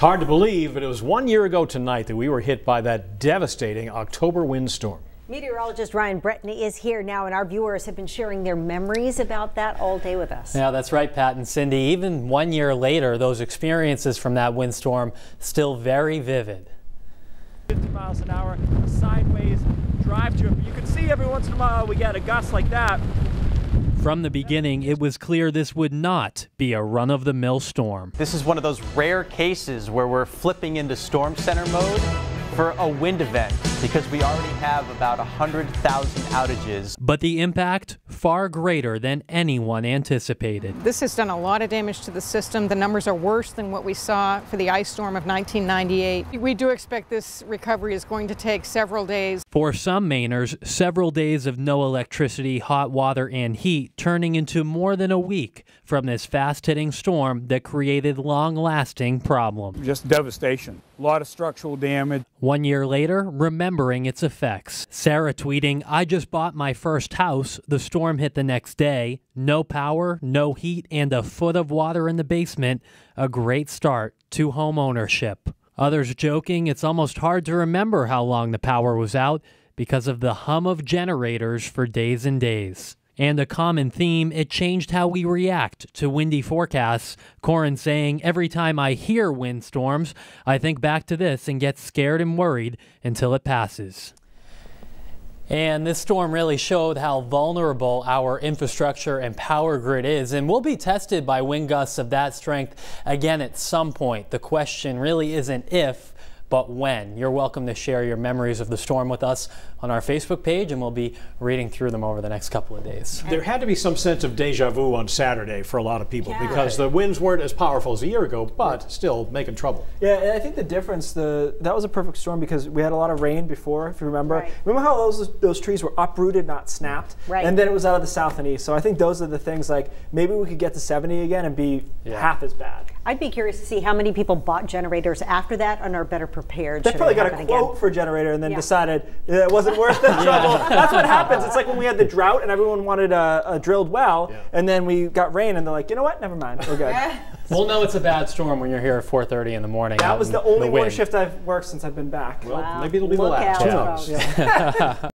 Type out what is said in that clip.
It's hard to believe, but it was 1 year ago tonight that we were hit by that devastating October windstorm. Meteorologist Ryan Breton is here now, and our viewers have been sharing their memories about that all day with us. Yeah, that's right, Pat and Cindy. Even 1 year later, those experiences from that windstorm still very vivid. 50 miles an hour, a sideways drive to it. You can see every once in a while we get a gust like that. From the beginning, it was clear this would not be a run-of-the-mill storm. This is one of those rare cases where we're flipping into storm center mode for a wind event because we already have about 100,000 outages. But the impact far greater than anyone anticipated. This has done a lot of damage to the system. The numbers are worse than what we saw for the ice storm of 1998. We do expect this recovery is going to take several days. For some Mainers, several days of no electricity, hot water, and heat turning into more than a week from this fast-hitting storm that created long-lasting problems. Just devastation. A lot of structural damage. 1 year later, remembering its effects. Sarah tweeting, "I just bought my first house. The storm hit the next day. No power, no heat, and a foot of water in the basement. A great start to home ownership." Others joking it's almost hard to remember how long the power was out because of the hum of generators for days and days. And a common theme, it changed how we react to windy forecasts. Corin saying, "Every time I hear windstorms, I think back to this and get scared and worried until it passes." And this storm really showed how vulnerable our infrastructure and power grid is, and we'll be tested by wind gusts of that strength again at some point. The question really isn't if, but when. You're welcome to share your memories of the storm with us on our Facebook page, and we'll be reading through them over the next couple of days. There had to be some sense of deja vu on Saturday for a lot of people because the winds weren't as powerful as a year ago, but still making trouble. Yeah, and I think the difference, that was a perfect storm because we had a lot of rain before, if you remember. Right. Remember how those trees were uprooted, not snapped? Right. And then it was out of the south and east. So I think those are the things, like maybe we could get to 70 again and be half as bad. I'd be curious to see how many people bought generators after that and are better prepared. They probably got a quote for a generator and then decided it wasn't worth the trouble. That's what happens. It's like when we had the drought and everyone wanted a drilled well, and then we got rain and they're like, you know what, never mind, we're good. We'll know it's a bad storm when you're here at 4:30 in the morning. That was the only one shift I've worked since I've been back. Well, maybe it'll be the last. Who knows?